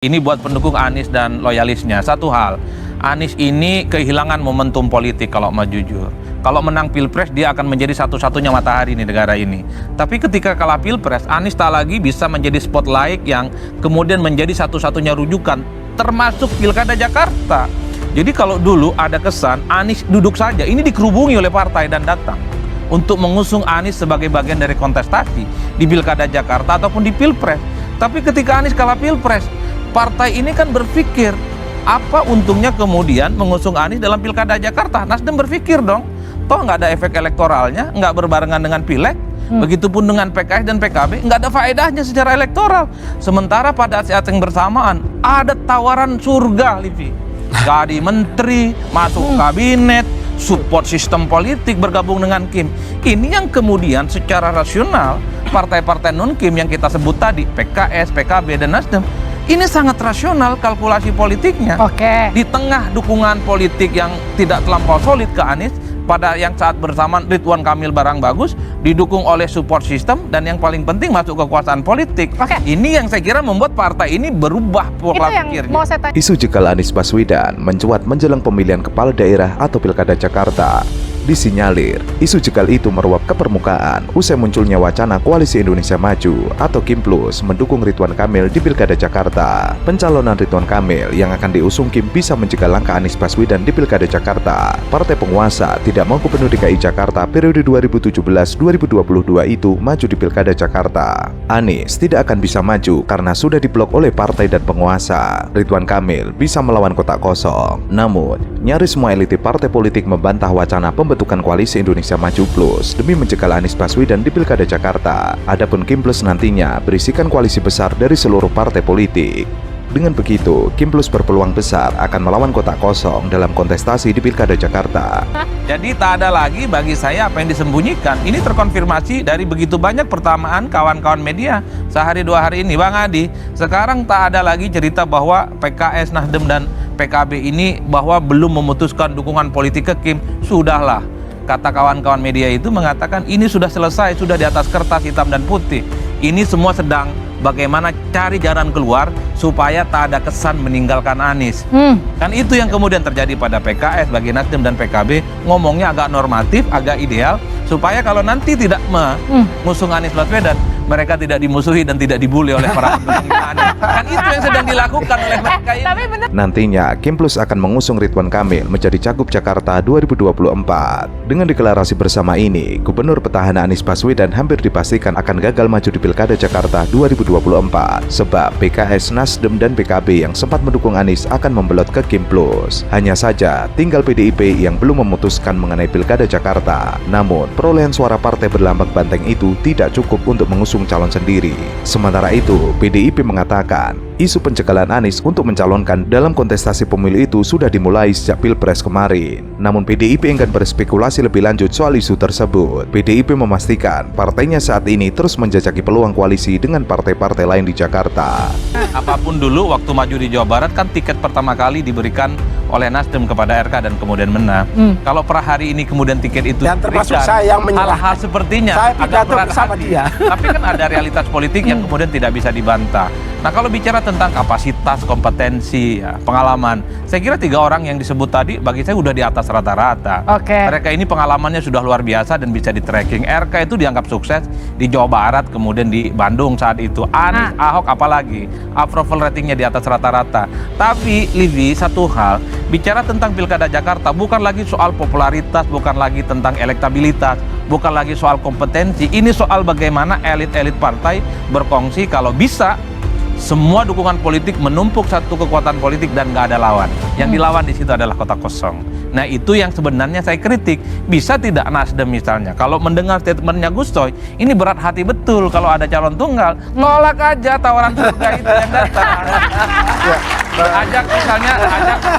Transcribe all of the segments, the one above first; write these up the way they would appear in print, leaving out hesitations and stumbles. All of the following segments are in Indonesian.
Ini buat pendukung Anies dan loyalisnya. Satu hal, Anies ini kehilangan momentum politik kalau mau jujur. Kalau menang Pilpres, dia akan menjadi satu-satunya matahari di negara ini. Tapi ketika kalah Pilpres, Anies tak lagi bisa menjadi spotlight yang kemudian menjadi satu-satunya rujukan, termasuk Pilkada Jakarta. Jadi kalau dulu ada kesan Anies duduk saja, ini dikerubungi oleh partai dan datang untuk mengusung Anies sebagai bagian dari kontestasi di Pilkada Jakarta ataupun di Pilpres. Tapi ketika Anies kalah Pilpres, partai ini kan berpikir, apa untungnya kemudian mengusung Anies dalam Pilkada Jakarta? Nasdem berpikir dong, toh nggak ada efek elektoralnya, nggak berbarengan dengan Pileg, begitupun dengan PKS dan PKB, nggak ada faedahnya secara elektoral. Sementara pada saat yang bersamaan, ada tawaran surga, Livi. Jadi menteri, masuk kabinet, support sistem politik, bergabung dengan Kim. Ini yang kemudian secara rasional, partai-partai non-Kim yang kita sebut tadi, PKS, PKB, dan Nasdem, ini sangat rasional kalkulasi politiknya. Di tengah dukungan politik yang tidak terlampau solid ke Anies, pada yang saat bersamaan Ridwan Kamil barang bagus, didukung oleh support system, dan yang paling penting masuk kekuasaan politik. Ini yang saya kira membuat partai ini berubah pola pikirnya. Isu jegal Anies Baswedan mencuat menjelang pemilihan kepala daerah atau Pilkada Jakarta. Disinyalir, isu jegal itu meruap ke permukaan usai munculnya wacana Koalisi Indonesia Maju atau Kim Plus mendukung Ridwan Kamil di Pilkada Jakarta. Pencalonan Ridwan Kamil yang akan diusung Kim bisa mencegah langkah Anies Baswedan di Pilkada Jakarta. Partai penguasa tidak mau Gubernur DKI Jakarta periode 2017-2022 itu maju di Pilkada Jakarta. Anies tidak akan bisa maju karena sudah diblok oleh partai dan penguasa. Ridwan Kamil bisa melawan kotak kosong. Namun, nyaris semua elit partai politik membantah wacana pembentukan Koalisi Indonesia Maju Plus demi mencegah Anies Baswedan di Pilkada Jakarta. Adapun Kim Plus nantinya berisikan koalisi besar dari seluruh partai politik. Dengan begitu, Kim Plus berpeluang besar akan melawan kotak kosong dalam kontestasi di Pilkada Jakarta. Jadi tak ada lagi bagi saya apa yang disembunyikan. Ini terkonfirmasi dari begitu banyak pertamaan kawan-kawan media sehari dua hari ini. Bang Adi, sekarang tak ada lagi cerita bahwa PKS, Nasdem, dan PKB ini bahwa belum memutuskan dukungan politik ke Kim. Sudahlah, kata kawan-kawan media itu mengatakan ini sudah selesai, sudah di atas kertas hitam dan putih. Ini semua sedang bagaimana cari jalan keluar supaya tak ada kesan meninggalkan Anies. Kan itu yang kemudian terjadi pada PKS, bagi Nasdem dan PKB, ngomongnya agak normatif, agak ideal, supaya kalau nanti tidak mengusung Anies Baswedan, mereka tidak dimusuhi dan tidak dibully oleh para pendukung Anies. Kan itu yang sedang dilakukan oleh mereka ini. Nantinya, Kim Plus akan mengusung Ridwan Kamil menjadi Cagup Jakarta 2024. Dengan deklarasi bersama ini, Gubernur petahana Anies Baswedan hampir dipastikan akan gagal maju di Pilkada Jakarta 2024. Sebab PKS, Nasdem, dan PKB yang sempat mendukung Anies akan membelot ke Kim Plus. Hanya saja, tinggal PDIP yang belum memutuskan mengenai Pilkada Jakarta. Namun, perolehan suara partai berlambang banteng itu tidak cukup untuk mengusung calon sendiri. Sementara itu, PDIP mengatakan isu pencegahan Anies untuk mencalonkan dalam kontestasi pemilu itu sudah dimulai sejak Pilpres kemarin. Namun PDIP enggan berspekulasi lebih lanjut soal isu tersebut. PDIP memastikan partainya saat ini terus menjajaki peluang koalisi dengan partai-partai lain di Jakarta. Apapun dulu waktu maju di Jawa Barat kan tiket pertama kali diberikan oleh Nasdem kepada RK dan kemudian menang. Kalau per hari ini kemudian tiket itu dan termasuk saya yang menyerah. Hal-hal sepertinya saya agak berat bersama hati. dia. Tapi kan ada realitas politik yang kemudian tidak bisa dibantah. Nah, kalau bicara tentang kapasitas, kompetensi, ya, pengalaman, saya kira tiga orang yang disebut tadi bagi saya udah di atas rata-rata. Mereka ini pengalamannya sudah luar biasa dan bisa di-tracking. RK itu dianggap sukses di Jawa Barat, kemudian di Bandung saat itu. Anies, Ahok apalagi, approval ratingnya di atas rata-rata. Tapi, Livi, satu hal, bicara tentang Pilkada Jakarta bukan lagi soal popularitas, bukan lagi tentang elektabilitas, bukan lagi soal kompetensi. Ini soal bagaimana elit-elit partai berkongsi kalau bisa semua dukungan politik menumpuk satu kekuatan politik dan nggak ada lawan. Yang dilawan di situ adalah kotak kosong. Nah, itu yang sebenarnya saya kritik. Bisa tidak Nasdem misalnya, kalau mendengar statementnya Gus Coy, ini berat hati betul kalau ada calon tunggal, tolak aja tawaran surga itu yang datang.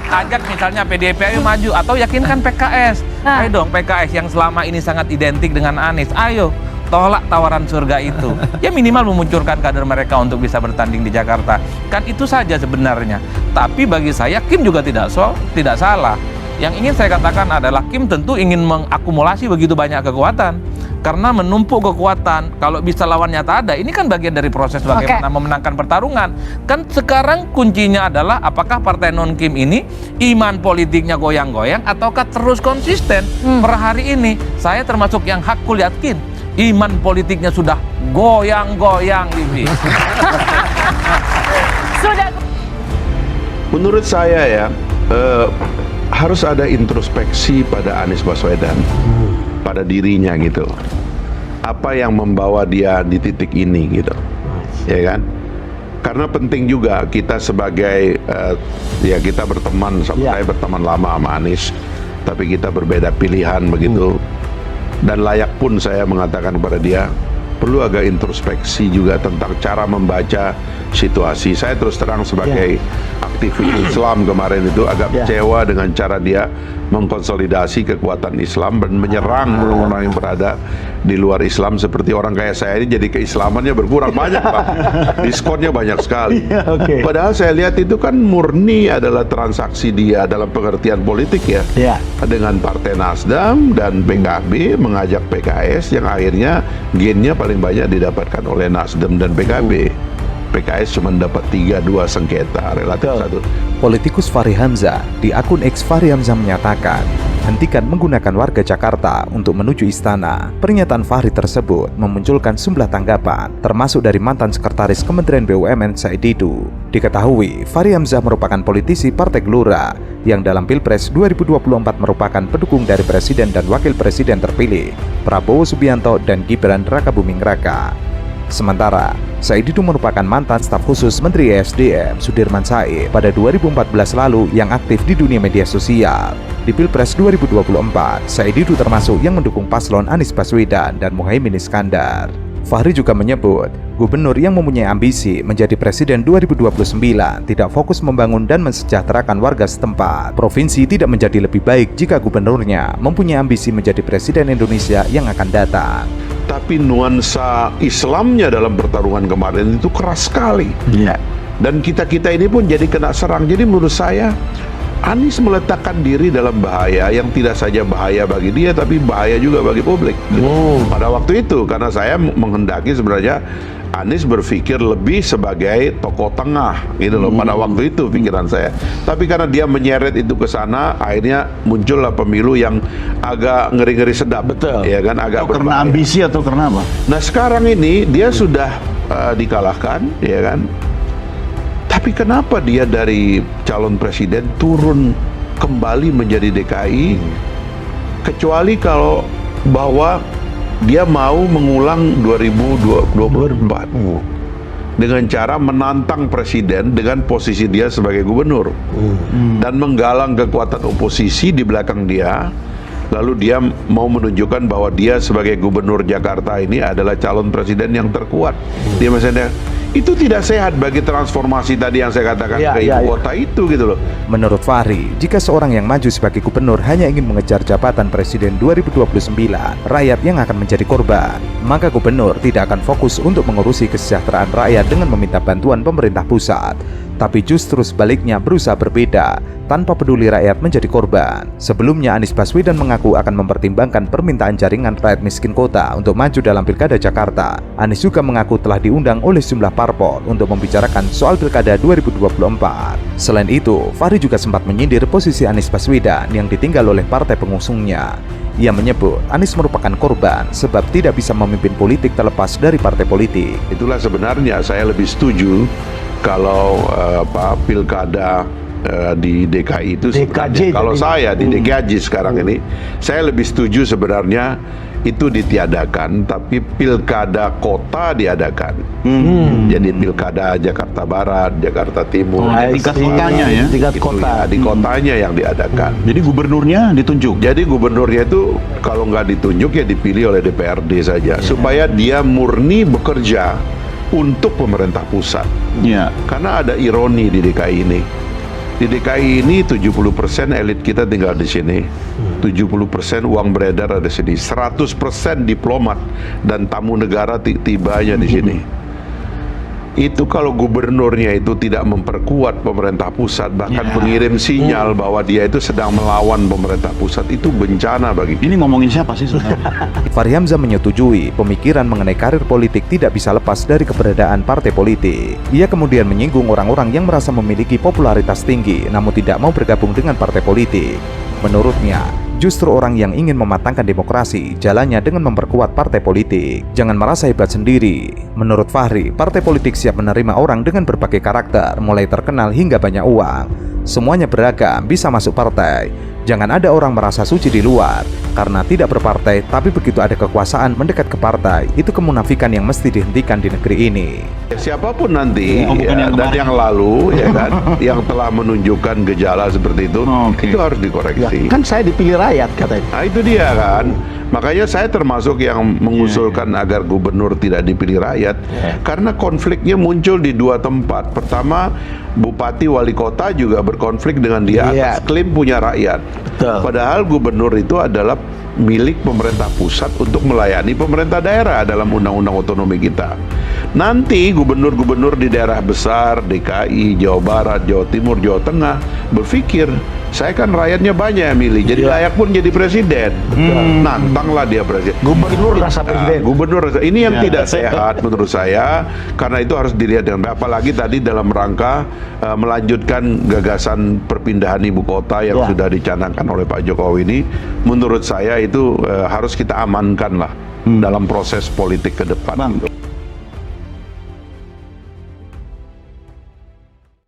ajak misalnya PDIP ayo maju, atau yakinkan PKS. Ayo dong PKS yang selama ini sangat identik dengan Anies, ayo tolak tawaran surga itu. Ya minimal memunculkan kader mereka untuk bisa bertanding di Jakarta. Kan itu saja sebenarnya. Tapi bagi saya Kim juga tidak salah. Yang ingin saya katakan adalah Kim tentu ingin mengakumulasi begitu banyak kekuatan. karena menumpuk kekuatan. Kalau bisa lawannya tak ada, ini kan bagian dari proses bagaimana memenangkan pertarungan. Kan sekarang kuncinya adalah apakah partai non-Kim ini iman politiknya goyang-goyang ataukah terus konsisten. Per hari ini saya termasuk yang hakul yakin iman politiknya sudah goyang-goyang, Livi. Sudah. Menurut saya ya, harus ada introspeksi pada Anies Baswedan, pada dirinya gitu. Apa yang membawa dia di titik ini gitu, ya kan? Karena penting juga kita sebagai, ya kita berteman, saya berteman lama sama Anies, tapi kita berbeda pilihan begitu. Dan layak pun saya mengatakan kepada dia, perlu agak introspeksi juga tentang cara membaca situasi. Saya terus terang sebagai aktivis Islam kemarin itu agak kecewa dengan cara dia mengkonsolidasi kekuatan Islam dan menyerang orang-orang yang berada di luar Islam, seperti orang kayak saya ini jadi keislamannya berkurang banyak, Pak. Diskonnya banyak sekali. Padahal saya lihat itu kan murni adalah transaksi dia dalam pengertian politik ya. Dengan Partai Nasdem dan PKB mengajak PKS yang akhirnya gainnya paling banyak didapatkan oleh Nasdem dan PKB. PKS cuma dapat 3-2 sengketa relatif satu. Politikus Fahri Hamzah di akun X Fahri Hamzah menyatakan, hentikan menggunakan warga Jakarta untuk menuju istana. Pernyataan Fahri tersebut memunculkan sejumlah tanggapan, termasuk dari mantan sekretaris Kementerian BUMN Said Didu. Diketahui, Fahri Hamzah merupakan politisi Partai Gelora yang dalam Pilpres 2024 merupakan pendukung dari Presiden dan Wakil Presiden terpilih Prabowo Subianto dan Gibran Rakabuming Raka. Sementara, Said Didu merupakan mantan staf khusus Menteri ESDM Sudirman Said pada 2014 lalu yang aktif di dunia media sosial. Di Pilpres 2024, Said Didu termasuk yang mendukung paslon Anies Baswedan dan Muhaimin Iskandar. Fahri juga menyebut, gubernur yang mempunyai ambisi menjadi presiden 2029 tidak fokus membangun dan mensejahterakan warga setempat. Provinsi tidak menjadi lebih baik jika gubernurnya mempunyai ambisi menjadi presiden Indonesia yang akan datang. Tapi nuansa Islamnya dalam pertarungan kemarin itu keras sekali. Dan kita-kita ini pun jadi kena serang. Jadi menurut saya, Anies meletakkan diri dalam bahaya yang tidak saja bahaya bagi dia, tapi bahaya juga bagi publik. Pada waktu itu, karena saya menghendaki sebenarnya Anies berpikir lebih sebagai tokoh tengah gitu loh. Pada waktu itu pikiran saya. Tapi karena dia menyeret itu ke sana, akhirnya muncullah pemilu yang agak ngeri-ngeri sedap. Betul. Ya kan, agak atau karena ambisi atau karena apa? Nah sekarang ini dia sudah dikalahkan, ya kan. Tapi kenapa dia dari calon presiden turun kembali menjadi DKI? Kecuali kalau bahwa dia mau mengulang 2024 dengan cara menantang presiden dengan posisi dia sebagai gubernur dan menggalang kekuatan oposisi di belakang dia. Lalu dia mau menunjukkan bahwa dia sebagai gubernur Jakarta ini adalah calon presiden yang terkuat. Dia misalnya itu tidak sehat bagi transformasi tadi yang saya katakan ke ibu kota itu gitu loh. Menurut Fahri, jika seorang yang maju sebagai gubernur hanya ingin mengejar jabatan presiden 2029, rakyat yang akan menjadi korban, maka gubernur tidak akan fokus untuk mengurusi kesejahteraan rakyat dengan meminta bantuan pemerintah pusat, tapi justru sebaliknya berusaha berbeda, tanpa peduli rakyat menjadi korban. Sebelumnya Anies Baswedan mengaku akan mempertimbangkan permintaan jaringan rakyat miskin kota untuk maju dalam Pilkada Jakarta. Anies juga mengaku telah diundang oleh sejumlah parpol untuk membicarakan soal Pilkada 2024. Selain itu, Fahri juga sempat menyindir posisi Anies Baswedan yang ditinggal oleh partai pengusungnya. Ia menyebut Anies merupakan korban sebab tidak bisa memimpin politik terlepas dari partai politik. Itulah sebenarnya saya lebih setuju kalau Pilkada di DKI itu sebenarnya, kalau saya di DKI sekarang ini, saya lebih setuju sebenarnya itu ditiadakan, tapi pilkada kota diadakan. Jadi pilkada Jakarta Barat, Jakarta Timur, tingkat kotanya ya, tingkat kota, di kotanya yang diadakan. Jadi gubernurnya ditunjuk. Jadi gubernurnya itu kalau nggak ditunjuk ya dipilih oleh DPRD saja, supaya dia murni bekerja untuk pemerintah pusat. Karena ada ironi di DKI ini. Di DKI ini 70% elit kita tinggal di sini, 70% uang beredar ada di sini, 100% diplomat dan tamu negara tibanya di sini. itu kalau gubernurnya itu tidak memperkuat pemerintah pusat, bahkan mengirim sinyal bahwa dia itu sedang melawan pemerintah pusat, itu bencana bagi kita. Ini ngomongin siapa sih sebenarnya? Fahri Hamzah menyetujui pemikiran mengenai karir politik tidak bisa lepas dari keberadaan partai politik. Ia kemudian menyinggung orang-orang yang merasa memiliki popularitas tinggi namun tidak mau bergabung dengan partai politik. Menurutnya, justru orang yang ingin mematangkan demokrasi jalannya dengan memperkuat partai politik. Jangan merasa hebat sendiri. Menurut Fahri, partai politik siap menerima orang dengan berbagai karakter, mulai terkenal hingga banyak uang. Semuanya beragam, bisa masuk partai. Jangan ada orang merasa suci di luar karena tidak berpartai, tapi begitu ada kekuasaan mendekat ke partai. Itu kemunafikan yang mesti dihentikan di negeri ini. Siapapun nanti bukan yang dan kemarin. yang lalu ya kan, yang telah menunjukkan gejala seperti itu, itu harus dikoreksi. Kan saya dipilih rakyat katanya. Nah itu dia kan. Makanya saya termasuk yang mengusulkan agar gubernur tidak dipilih rakyat, karena konfliknya muncul di dua tempat. Pertama, bupati wali kota juga berkonflik dengan dia atas klaim punya rakyat. Betul. Padahal gubernur itu adalah milik pemerintah pusat untuk melayani pemerintah daerah dalam undang-undang otonomi kita. Nanti gubernur-gubernur di daerah besar, DKI, Jawa Barat, Jawa Timur, Jawa Tengah berpikir, saya kan rakyatnya banyak yang milih, jadi layak pun jadi presiden. Nantanglah dia presiden. Gubernur rasa presiden. Gubernur rasa. Ini yang tidak sehat menurut saya, karena itu harus dilihat dengan baik. Apalagi tadi dalam rangka melanjutkan gagasan perpindahan ibu kota yang sudah dicanangkan oleh Pak Jokowi ini, menurut saya itu harus kita amankan lah dalam proses politik ke depan. Bang,